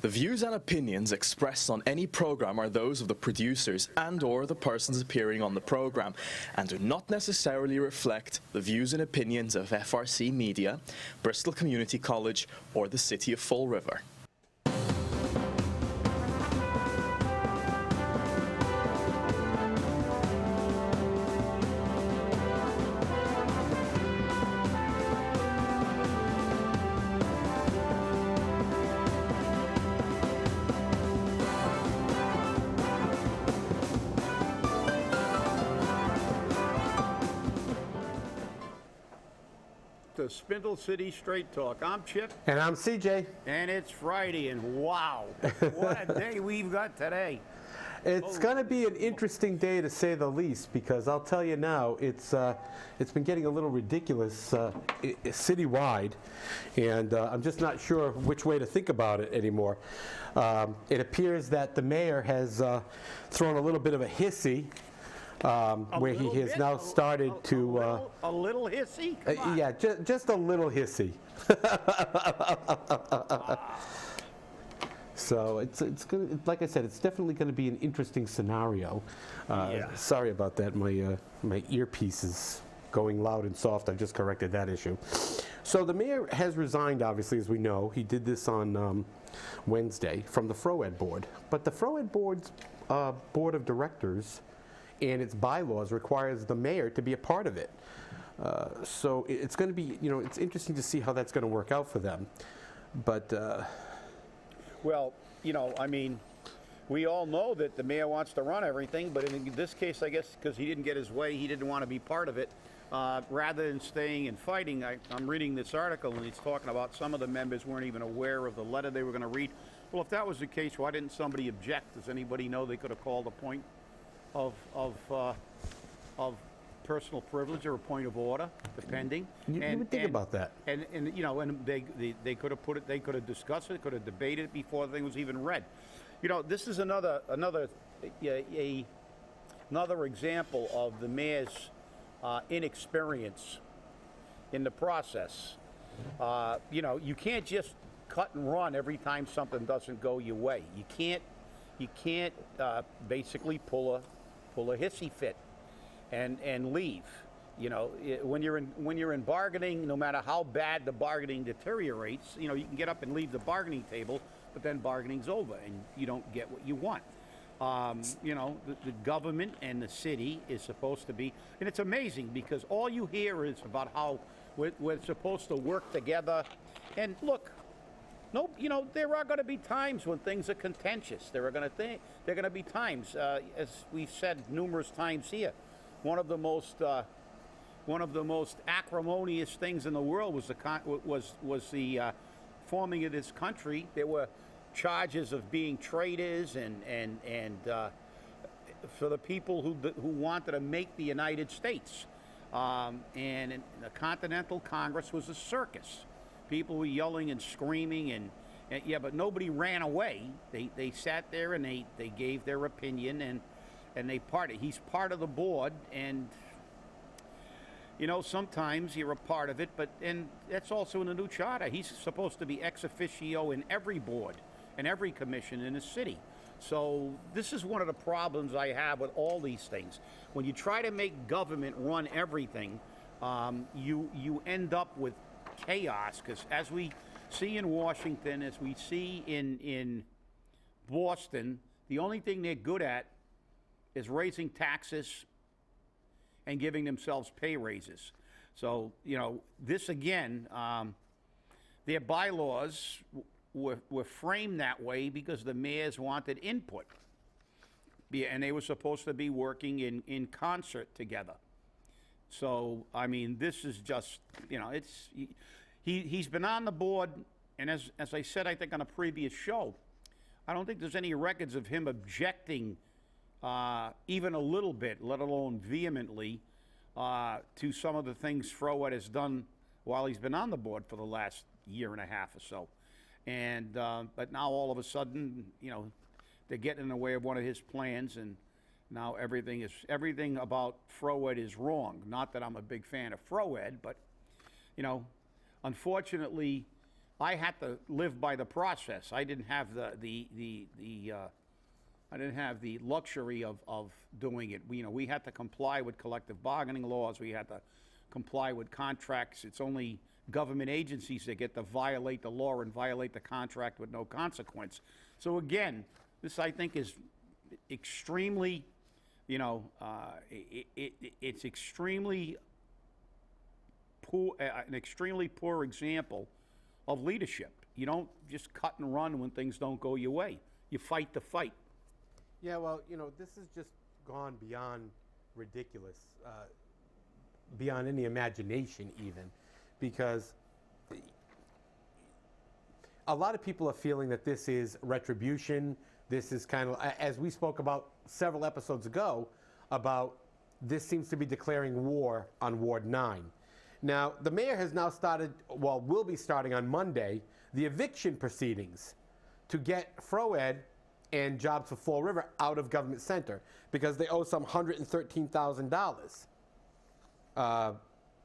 The views and opinions expressed on any program are those of the producers and/or the persons appearing on the program, and do not necessarily reflect the views and opinions of FRC Media, Bristol Community College, or the City of Fall River. To Spindle City Straight Talk. I'm Chip. And I'm CJ. And it's Friday, and wow, what a day we've got today. It's going to be an interesting day, to say the least, because I'll tell you now, it's been getting a little ridiculous citywide, and I'm just not sure which way to think about it anymore. It appears that the mayor has thrown a little bit of a hissy, where he has now started to... A little hissy? Yeah, just a little hissy. So it's gonna, like I said, it's definitely going to be an interesting scenario. Yeah. Sorry about that. My earpiece is going loud and soft. I just corrected that issue. So the mayor has resigned, obviously, as we know. He did this on Wednesday from the FROED board. But the FROED board's board of directors and its bylaws requires the mayor to be a part of it. So it's going to be, it's interesting to see how that's going to work out for them. But Well, I mean, we all know that the mayor wants to run everything, but in this case, I guess, because he didn't get his way, he didn't want to be part of it. Rather than staying and fighting, I'm reading this article, and he's talking about some of the members weren't even aware of the letter they were going to read. Well, if that was the case, why didn't somebody object? Does anybody know they could have called a point of personal privilege or a point of order, depending? you would think about that. And they could have put it, they could have discussed it, could have debated it before the thing was even read. This is another example of the mayor's inexperience in the process. You can't just cut and run every time something doesn't go your way. You can't basically pull a hissy fit and leave. When you're in bargaining, no matter how bad the bargaining deteriorates, you can get up and leave the bargaining table, but then bargaining's over and you don't get what you want. The government and the city is supposed to be, and it's amazing because all you hear is about how we're supposed to work together. And look, no, there are going to be times when things are contentious. There are going to be times, as we've said numerous times here. One of the most acrimonious things in the world was the forming of this country. There were charges of being traitors and for the people who wanted to make the United States. And the Continental Congress was a circus. People were yelling and screaming, and but nobody ran away. They sat there and they gave their opinion and they partied. He's part of the board, and sometimes you're a part of it, and that's also in the new charter. He's supposed to be ex officio in every board and every commission in the city. So this is one of the problems I have with all these things. When you try to make government run everything, you end up with chaos, because as we see in Washington, as we see in Boston, the only thing they're good at is raising taxes and giving themselves pay raises. So, this again, their bylaws were framed that way because the mayors wanted input. And they were supposed to be working in concert together. So, I mean, this is just, he's been on the board, and as I said, I think on a previous show, I don't think there's any records of him objecting even a little bit, let alone vehemently, to some of the things FROED has done while he's been on the board for the last year and a half or so. And but now all of a sudden, they're getting in the way of one of his plans, and now everything about FROED is wrong. Not that I'm a big fan of FROED, but unfortunately, I had to live by the process. I didn't have I didn't have the luxury of doing it. We had to comply with collective bargaining laws. We had to comply with contracts. It's only government agencies that get to violate the law and violate the contract with no consequence. So again, this I think is extremely, it's extremely poor, an extremely poor example of leadership. You don't just cut and run when things don't go your way. You fight the fight. Yeah, well, this has just gone beyond ridiculous, beyond any imagination even, because a lot of people are feeling that this is retribution. This is kind of, as we spoke about several episodes ago, about this seems to be declaring war on Ward 9. Now, the mayor has now started, well, will be starting on Monday, the eviction proceedings to get Froed and Jobs for Fall River out of Government Center because they owe some $113,000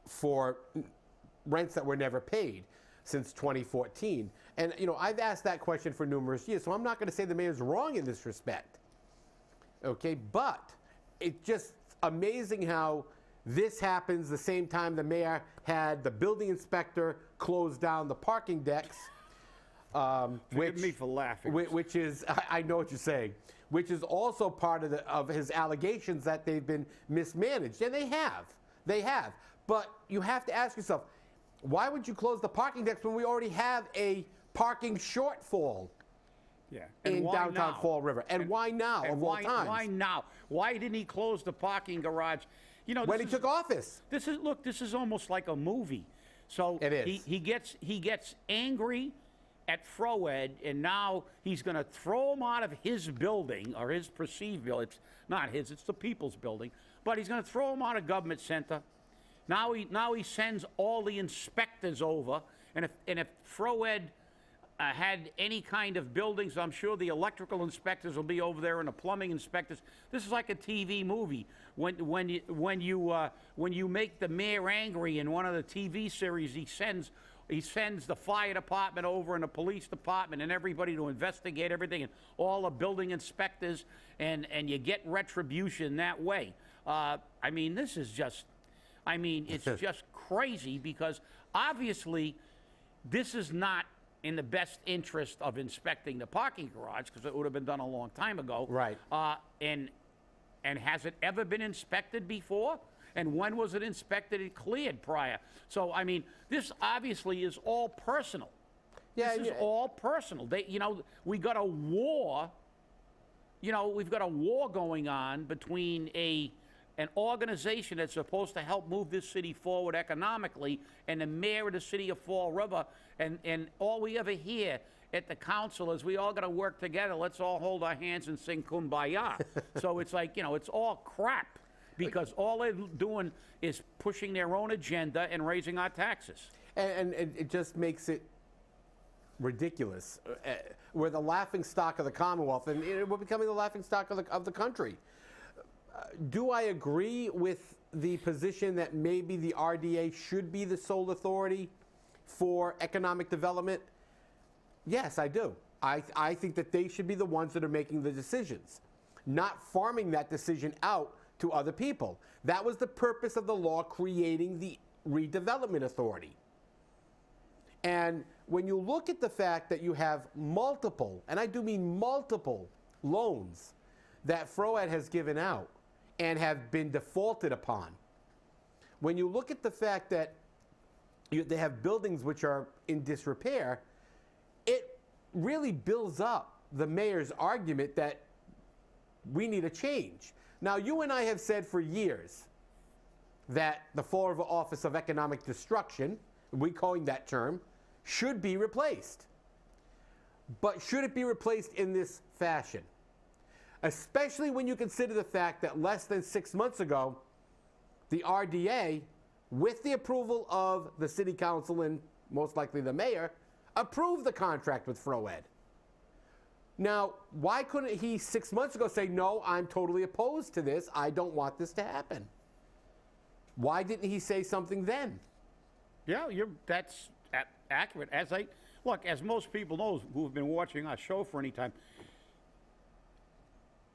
for rents that were never paid since 2014. And, I've asked that question for numerous years, so I'm not going to say the mayor's wrong in this respect. Okay, but it's just amazing how this happens the same time the mayor had the building inspector close down the parking decks. Forgive me for laughing. Which is, I know what you're saying, which is also part of his allegations that they've been mismanaged. And they have. But you have to ask yourself, why would you close the parking decks when we already have a parking shortfall in downtown Fall River? And why now, of all times? Why now? Why didn't he close the parking garage? When he took office. This is almost like a movie. So it is. He gets angry at Froed, and now he's going to throw him out of his building, or his perceived building. It's not his, it's the people's building. But he's going to throw him out of Government Center. Now he sends all the inspectors over, and if Froed had any kind of buildings, I'm sure the electrical inspectors will be over there and the plumbing inspectors. This is like a TV movie. When you make the mayor angry in one of the TV series, he sends the fire department over and the police department and everybody to investigate everything and all the building inspectors, and you get retribution that way. This is just, it's just crazy because obviously this is not in the best interest of inspecting the parking garage because it would have been done a long time ago. Right. And has it ever been inspected before? And when was it inspected and cleared prior? So, this obviously is all personal. Yeah, this is all personal. We got a war. We've got a war going on between an organization that's supposed to help move this city forward economically and the mayor of the city of Fall River. And all we ever hear at the council is we all got to work together. Let's all hold our hands and sing Kumbaya. So it's like, it's all crap. Because all they're doing is pushing their own agenda and raising our taxes. And it just makes it ridiculous. We're the laughing stock of the Commonwealth, and we're becoming the laughing stock of the country. Do I agree with the position that maybe the RDA should be the sole authority for economic development? Yes, I do. I think that they should be the ones that are making the decisions, not farming that decision out to other people. That was the purpose of the law creating the redevelopment authority. And when you look at the fact that you have multiple, and I do mean multiple, loans that Froed has given out and have been defaulted upon, when you look at the fact that they have buildings which are in disrepair, it really builds up the mayor's argument that we need a change. Now, you and I have said for years that the Fall River Office of Economic Destruction, we coined that term, should be replaced. But should it be replaced in this fashion? Especially when you consider the fact that less than 6 months ago, the RDA, with the approval of the city council and most likely the mayor, approved the contract with Froed. Now, why couldn't he 6 months ago say, no, I'm totally opposed to this, I don't want this to happen? Why didn't he say something then? Yeah, that's accurate. look, as most people know who have been watching our show for any time,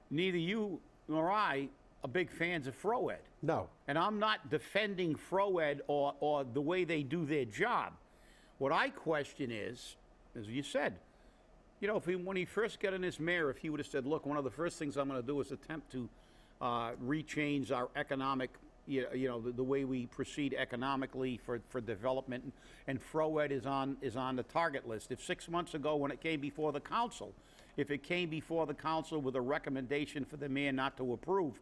neither you nor I are big fans of Froed. No. And I'm not defending Froed or the way they do their job. What I question is, as you said, you know, when he first got in his mayor, if he would have said, look, one of the first things I'm going to do is attempt to rechange our economic, the way we proceed economically for development, and Froed is on the target list. If 6 months ago when it came before the council, if it came before the council with a recommendation for the mayor not to approve,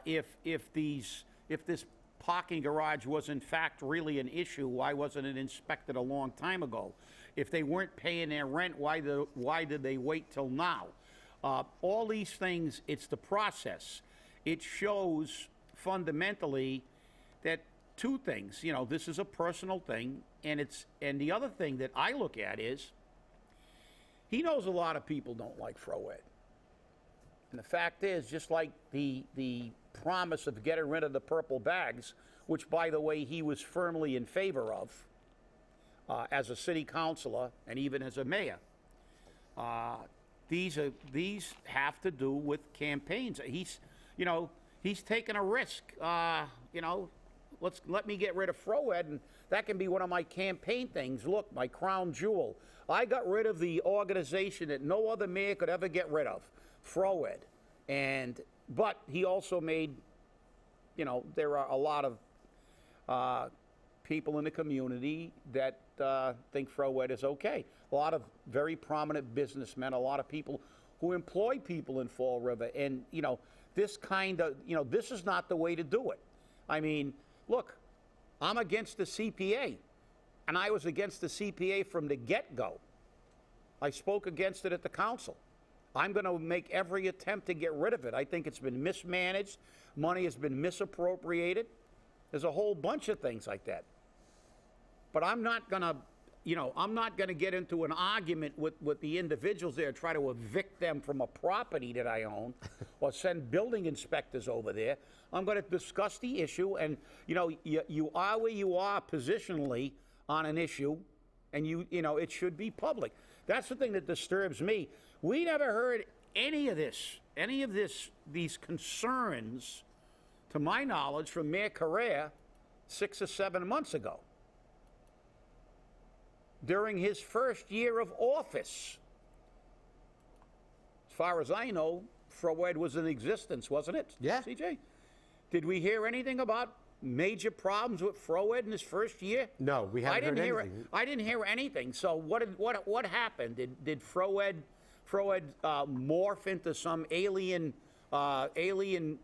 if this parking garage was in fact really an issue, why wasn't it inspected a long time ago? If they weren't paying their rent, why did they wait till now? All these things, it's the process. It shows fundamentally that two things. You know, this is a personal thing, and the other thing that I look at is he knows a lot of people don't like Froed. And the fact is, just like the promise of getting rid of the purple bags, which, by the way, he was firmly in favor of as a city councilor and even as a mayor, these have to do with campaigns. He's taking a risk. Let me get rid of Froed, and that can be one of my campaign things. Look, my crown jewel. I got rid of the organization that no other mayor could ever get rid of, Froed. But he also made, there are a lot of people in the community that think Froed is okay. A lot of very prominent businessmen, a lot of people who employ people in Fall River. And, this this is not the way to do it. I mean, look, I'm against the CPA, and I was against the CPA from the get-go. I spoke against it at the council. I'm going to make every attempt to get rid of it. I think it's been mismanaged. Money has been misappropriated. There's a whole bunch of things like that. But I'm not going to get into an argument with the individuals there, try to evict them from a property that I own or send building inspectors over there. I'm going to discuss the issue, and you are where you are positionally on an issue, and it should be public. That's the thing that disturbs me. We never heard any of these concerns, to my knowledge, from Mayor Correa 6 or 7 months ago, during his first year of office. As far as I know, Froed was in existence, wasn't it? Yeah. CJ? Did we hear anything about major problems with Froed in his first year? No, we haven't heard anything. I didn't hear anything. So what happened? Did Froed morph into some alien alternate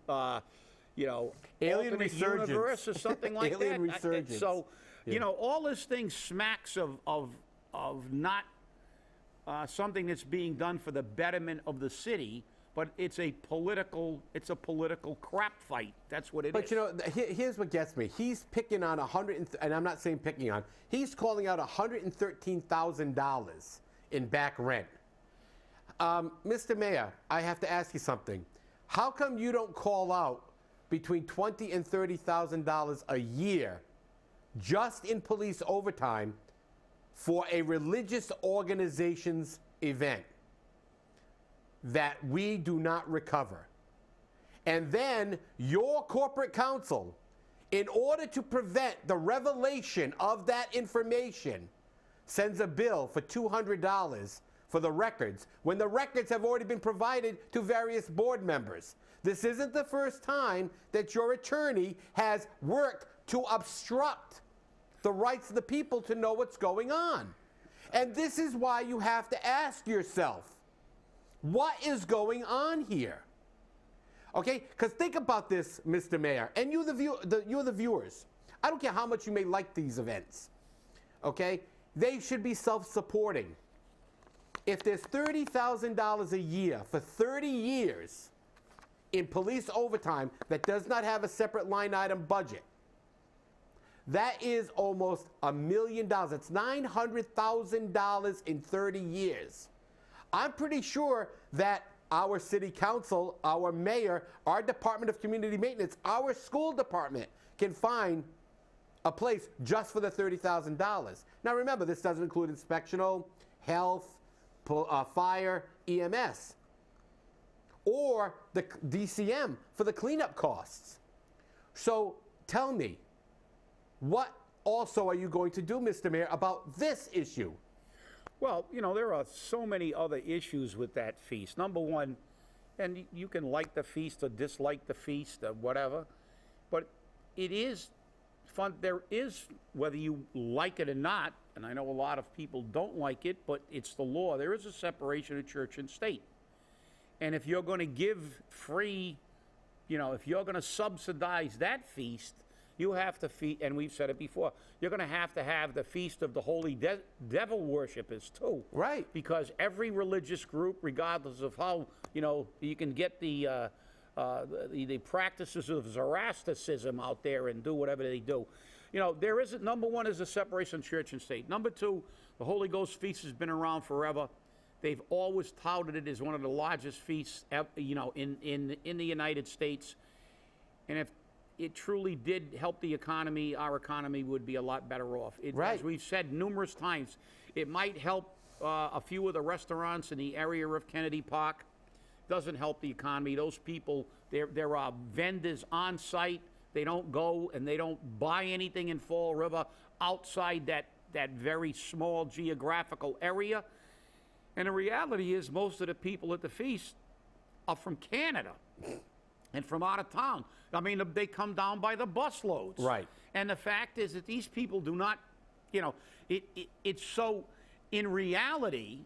universe or something like that? Alien resurgence. So, all this thing smacks of not something that's being done for the betterment of the city, but it's a political crap fight. That's what it is. But here's what gets me. He's picking on and I'm not saying picking on. He's calling out $113,000 in back rent. Mr. Mayor, I have to ask you something. How come you don't call out between $20,000 and $30,000 a year just in police overtime for a religious organization's event that we do not recover? And then your corporate counsel, in order to prevent the revelation of that information, sends a bill for $200 for the records, when the records have already been provided to various board members. This isn't the first time that your attorney has worked to obstruct the rights of the people to know what's going on. And this is why you have to ask yourself, what is going on here? Okay, because think about this, Mr. Mayor, and you're the viewers. I don't care how much you may like these events, okay? They should be self-supporting. If there's $30,000 a year for 30 years in police overtime that does not have a separate line item budget, that is almost $1 million. It's $900,000 in 30 years. I'm pretty sure that our city council, our mayor, our Department of Community Maintenance, our school department can find a place just for the $30,000. Now remember, this doesn't include inspectional, health, fire, EMS, or the DCM for the cleanup costs. So tell me, what also are you going to do, Mr. Mayor, about this issue? Well, you know, there are so many other issues with that feast. Number one, and you can like the feast or dislike the feast or whatever, but it is fun. There is, whether you like it or not, and I know a lot of people don't like it, but it's the law. There is a separation of church and state. And if you're going to give free, you know, if you're going to subsidize that feast, you have to and we've said it before, you're going to have the feast of the holy devil worshippers too. Right. Because every religious group, regardless of how, you know, you can get the practices of Zoroastrianism out there and do whatever they do. You know, there isn't, number one is a separation of church and state. Number two, the Holy Ghost feast has been around forever. They've always touted it as one of the largest feasts, you know, in the United States. And if it truly did help the economy, our economy would be a lot better off. Right. As we've said numerous times, it might help a few of the restaurants in the area of Kennedy Park. Doesn't help the economy. Those people, there are vendors on site. They don't go and they don't buy anything in Fall River outside that very small geographical area. And the reality is most of the people at the feast are from Canada and from out of town. I mean, they come down by the busloads. Right. And the fact is that these people do not, you know, it's so, in reality,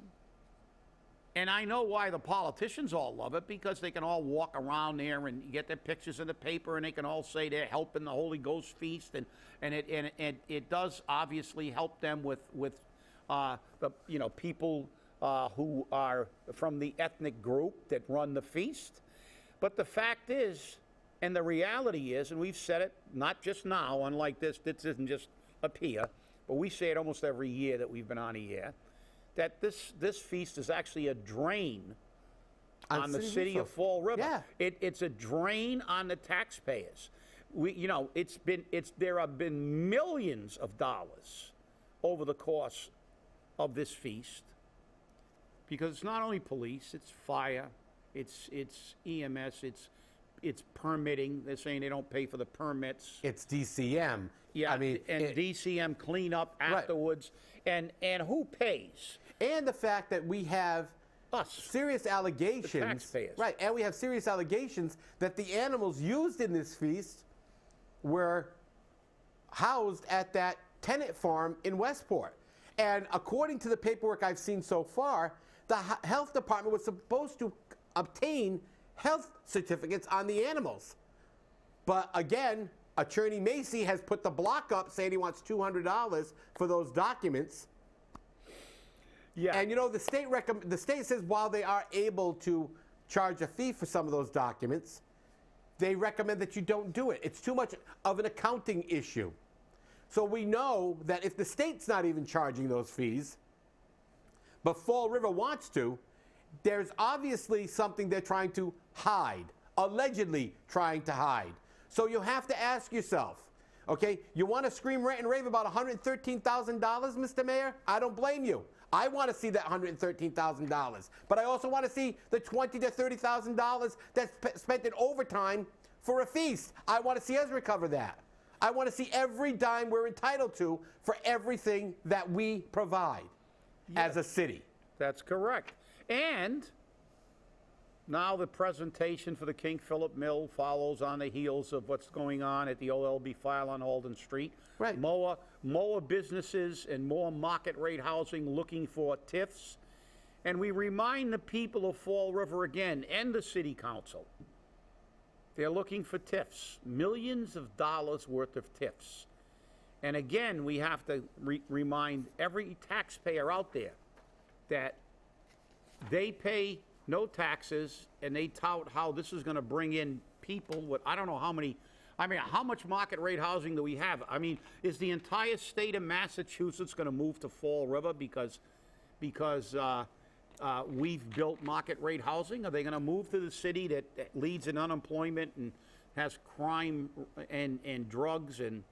and I know why the politicians all love it, because they can all walk around there and get their pictures in the paper, and they can all say they're helping the Holy Ghost feast, and it does obviously help them with the, you know, people who are from the ethnic group that run the feast. But the fact is, and the reality is, and we've said it not just now, unlike this isn't just up here, but we say it almost every year that we've been on the air, that this feast is actually a drain on the city of Fall River. Yeah. It's a drain on the taxpayers. You know, there have been millions of dollars over the course of this feast, because it's not only police, it's fire, it's EMS, it's permitting. They're saying they don't pay for the permits. It's DCM. Yeah, I mean, and DCM cleanup afterwards. Right. And who pays? And the fact that we have us, serious allegations, the taxpayers. Right? And we have serious allegations that the animals used in this feast were housed at that tenant farm in Westport. And according to the paperwork I've seen so far, the health department was supposed to obtain health certificates on the animals. But again, Attorney Macy has put the block up saying he wants $200 for those documents. Yeah. And you know, the state says while they are able to charge a fee for some of those documents, they recommend that you don't do it. It's too much of an accounting issue. So we know that if the state's not even charging those fees, but Fall River wants to, there's obviously something they're trying to hide, allegedly trying to hide. So you have to ask yourself, okay, you want to scream, rant, and rave about $113,000, Mr. Mayor? I don't blame you. I want to see that $113,000. But I also want to see the $20,000 to $30,000 that's spent in overtime for a feast. I want to see us recover that. I want to see every dime we're entitled to for everything that we provide as a city. That's correct. And now the presentation for the King Philip Mill follows on the heels of what's going on at the OLB file on Alden Street. Right. More businesses and more market rate housing looking for TIFs. And we remind the people of Fall River again, and the city council, they're looking for TIFs, millions of dollars worth of TIFs. And again, we have to remind every taxpayer out there that they pay no taxes, and they tout how this is going to bring in people with, I don't know how many, I mean, how much market rate housing do we have? I mean, is the entire state of Massachusetts going to move to Fall River because we've built market rate housing? Are they going to move to the city that leads in unemployment and has crime and drugs? And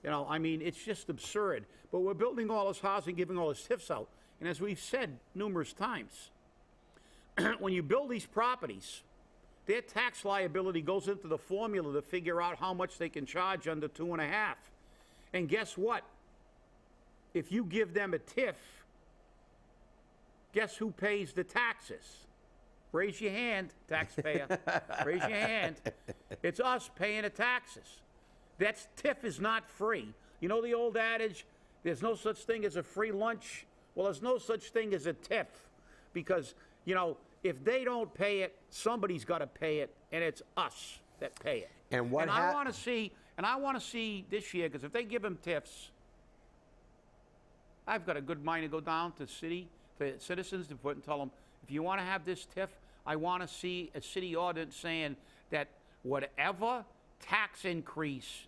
You know, I mean, it's just absurd. But we're building all this housing, giving all this TIFs out. And as we've said numerous times, when you build these properties, their tax liability goes into the formula to figure out how much they can charge under 2.5. And guess what? If you give them a TIF, guess who pays the taxes? Raise your hand, taxpayer. Raise your hand. It's us paying the taxes. That's TIF is not free. You know the old adage, there's no such thing as a free lunch? Well, there's no such thing as a TIF because, you know, if they don't pay it, somebody's got to pay it, and it's us that pay it. And what I want to see this year, because if they give them TIFs, I've got a good mind to go down to citizens to put and tell them, if you want to have this TIF, I want to see a city ordinance saying that whatever tax increase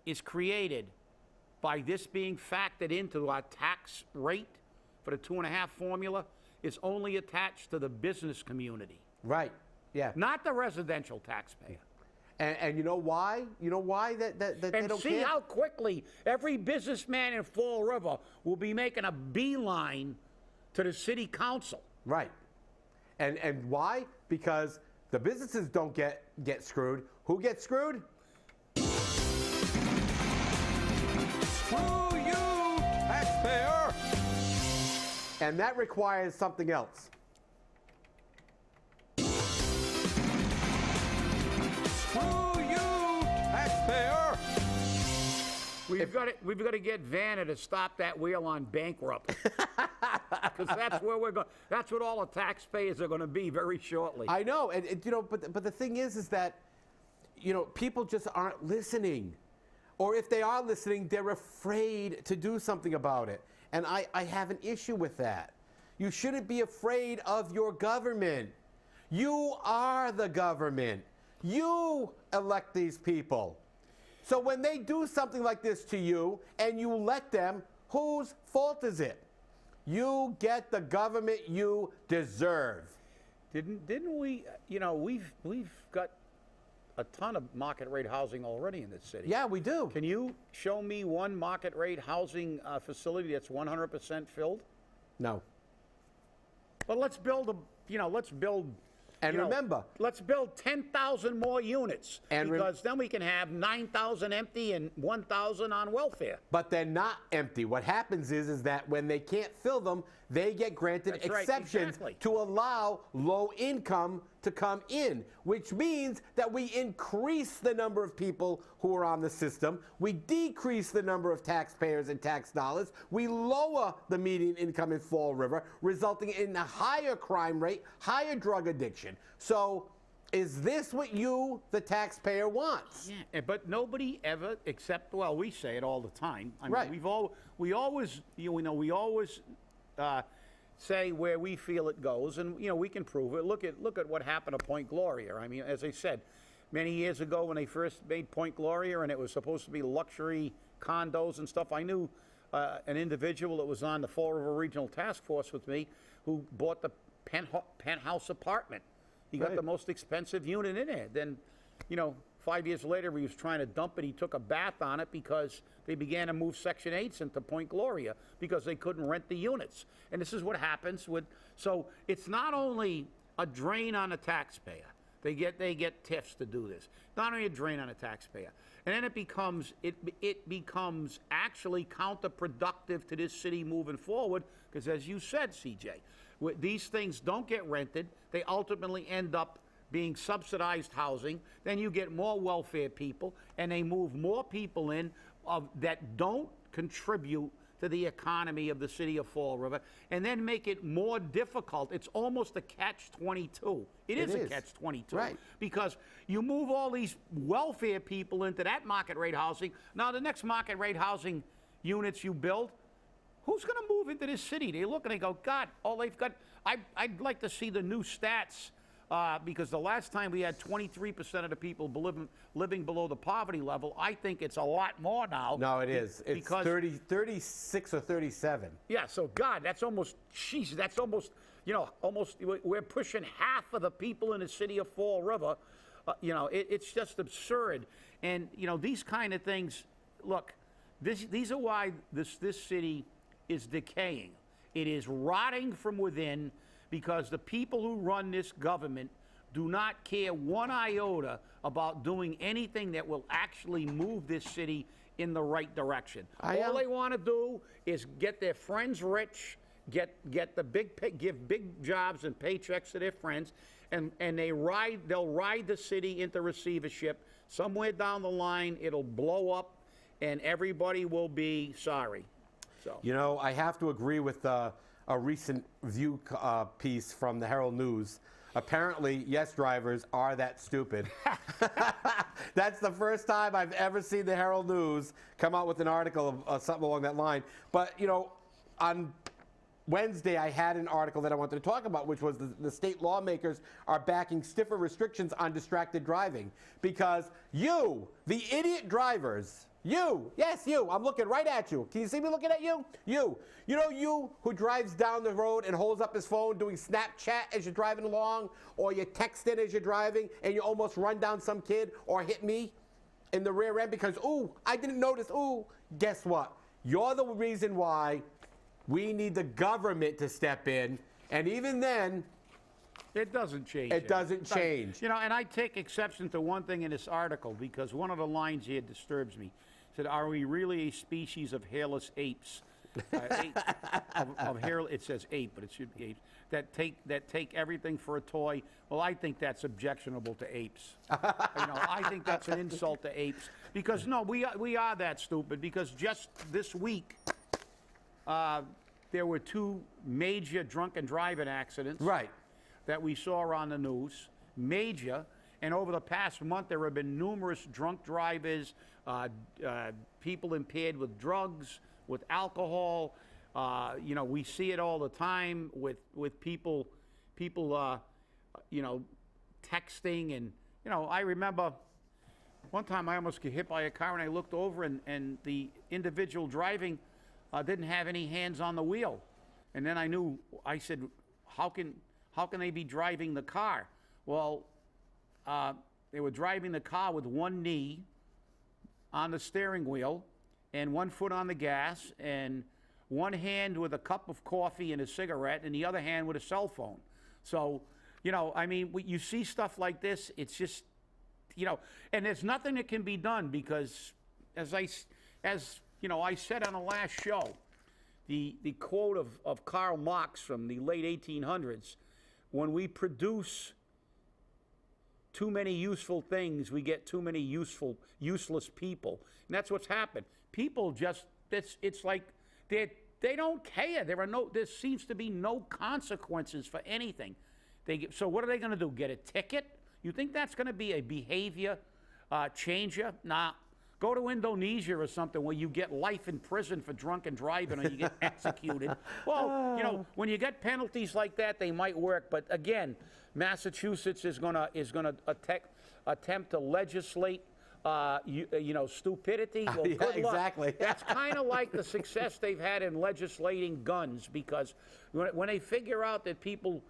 is created by this being factored into our tax rate for the 2.5 formula is only attached to the business community. Right, yeah. Not the residential taxpayer. And you know why? You know why that they don't And see how quickly every businessman in Fall River will be making a beeline to the city council. Right. And why? Because the businesses don't get screwed. Who gets screwed? Screw you, taxpayer! And that requires something else. Screw you, taxpayer! We've got to get Vanna to stop that wheel on bankrupt. Because that's where we're going. That's what all the taxpayers are going to be very shortly. I know, and you know, but the thing is that, you know, people just aren't listening, or if they are listening, they're afraid to do something about it, and I have an issue with that. You shouldn't be afraid of your government. You are the government. You elect these people. So when they do something like this to you and you let them, whose fault is it? You get the government you deserve. Didn't we? You know, we've got a ton of market rate housing already in this city. Yeah, we do. Can you show me one market rate housing facility that's 100% filled? No. But let's build And you know, remember, let's build 10,000 more units, And because then we can have 9,000 empty and 1,000 on welfare. but they're not empty. What happens is that when they can't fill them, they get granted That's right, exceptions exactly. to allow low income to come in, which means that we increase the number of people who are on the system. We decrease the number of taxpayers and tax dollars. We lower the median income in Fall River, resulting in a higher crime rate, higher drug addiction. So is this what you, the taxpayer, wants? Yeah, but nobody ever, except, well, we say it all the time. I mean, Right. we always say where we feel it goes, and you know we can prove it. Look at what happened to Point Gloria. I mean, as I said, many years ago when they first made Point Gloria, and it was supposed to be luxury condos and stuff. I knew an individual that was on the Fall River Regional Task Force with me who bought the penthouse apartment. He got Right. the most expensive unit in it. Then, you know, 5 years later, he was trying to dump it. He took a bath on it because they began to move Section 8s into Point Gloria because they couldn't rent the units. And this is what happens with, so it's not only a drain on the taxpayer. They get TIFs to do this. Not only a drain on the taxpayer. And then it becomes actually counterproductive to this city moving forward because, as you said, CJ, these things don't get rented. They ultimately end up being subsidized housing. Then you get more welfare people, and they move more people in that don't contribute to the economy of the city of Fall River, and then make it more difficult. It's almost a catch-22. It is a catch-22. Right. Because you move all these welfare people into that market rate housing. Now, the next market rate housing units you build, who's going to move into this city? They look and they go, God, all they've got, I'd like to see the new stats, because the last time we had 23% of the people living below the poverty level. I think it's a lot more now. No, it is. It's because 36 or 37. Yeah, so God, that's almost, we're pushing half of the people in the city of Fall River. It's just absurd. And, these kind of things, look, these are why this city is decaying. It is rotting from within because the people who run this government do not care one iota about doing anything that will actually move this city in the right direction. All they want to do is get their friends rich, give big jobs and paychecks to their friends, and they'll ride the city into receivership. Somewhere down the line, it'll blow up, and everybody will be sorry. So, you know, I have to agree with a recent View piece from the Herald News. Apparently, yes, drivers are that stupid. That's the first time I've ever seen the Herald News come out with an article of something along that line. But, you know, on Wednesday, I had an article that I wanted to talk about, which was the state lawmakers are backing stiffer restrictions on distracted driving because you, the idiot drivers, you, yes, you, I'm looking right at you. Can you see me looking at you? You know you who drives down the road and holds up his phone doing Snapchat as you're driving along, or you're texting as you're driving and you almost run down some kid or hit me in the rear end because, ooh, I didn't notice, ooh. Guess what? You're the reason why we need the government to step in, and even then, it doesn't change. It doesn't change. You know, and I take exception to one thing in this article because one of the lines here disturbs me. It said, "Are we really a species of hairless apes?" It says ape, but it should be apes that take everything for a toy. Well, I think that's objectionable to apes. I think that's an insult to apes because no, we are that stupid because just this week. There were 2 major drunken driving accidents that we saw on the news, major, and over the past month there have been numerous drunk drivers, people impaired with drugs, with alcohol. We see it all the time with people texting, and I remember one time I almost get hit by a car and I looked over and the individual driving didn't have any hands on the wheel. And then I said, how can they be driving the car? Well, they were driving the car with one knee on the steering wheel and one foot on the gas and one hand with a cup of coffee and a cigarette and the other hand with a cell phone. So, you see stuff like this, it's just, and there's nothing that can be done because as I said on the last show, the quote of Karl Marx from the late 1800s, when we produce too many useful things, we get too many useless people. And that's what's happened. People just, it's like they don't care. There seems to be no consequences for anything. So what are they going to do, get a ticket? You think that's going to be a behavior changer? Nah. Go to Indonesia or something where you get life in prison for drunken driving or you get executed. Well, when you get penalties like that, they might work. But again, Massachusetts is gonna attempt to legislate stupidity. Well, good luck. Exactly. That's kind of like the success they've had in legislating guns because when they figure out that people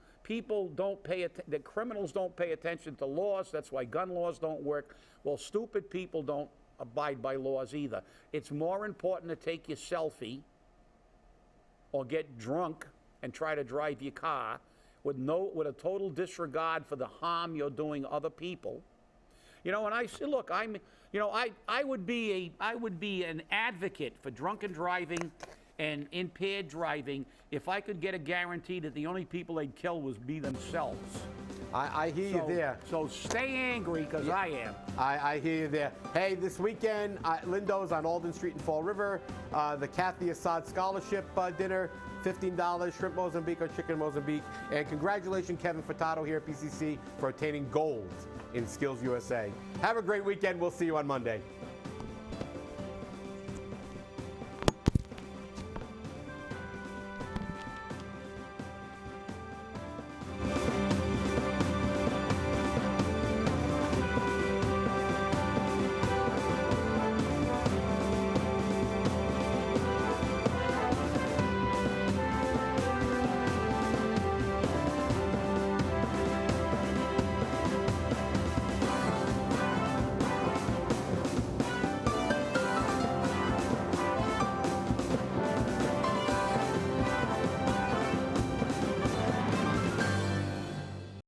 don't that criminals don't pay attention to laws, that's why gun laws don't work. Well, stupid people don't abide by laws either. It's more important to take your selfie or get drunk and try to drive your car with a total disregard for the harm you're doing other people. And I say, look, I would be an advocate for drunken driving and impaired driving if I could get a guarantee that the only people they'd kill would be themselves. I hear you there. So stay angry, because I am. I hear you there. Hey, this weekend, Lindo's on Alden Street in Fall River, the Kathy Assad Scholarship Dinner, $15, shrimp Mozambique or chicken Mozambique. And congratulations, Kevin Furtado here at PCC for attaining gold in Skills USA. Have a great weekend. We'll see you on Monday.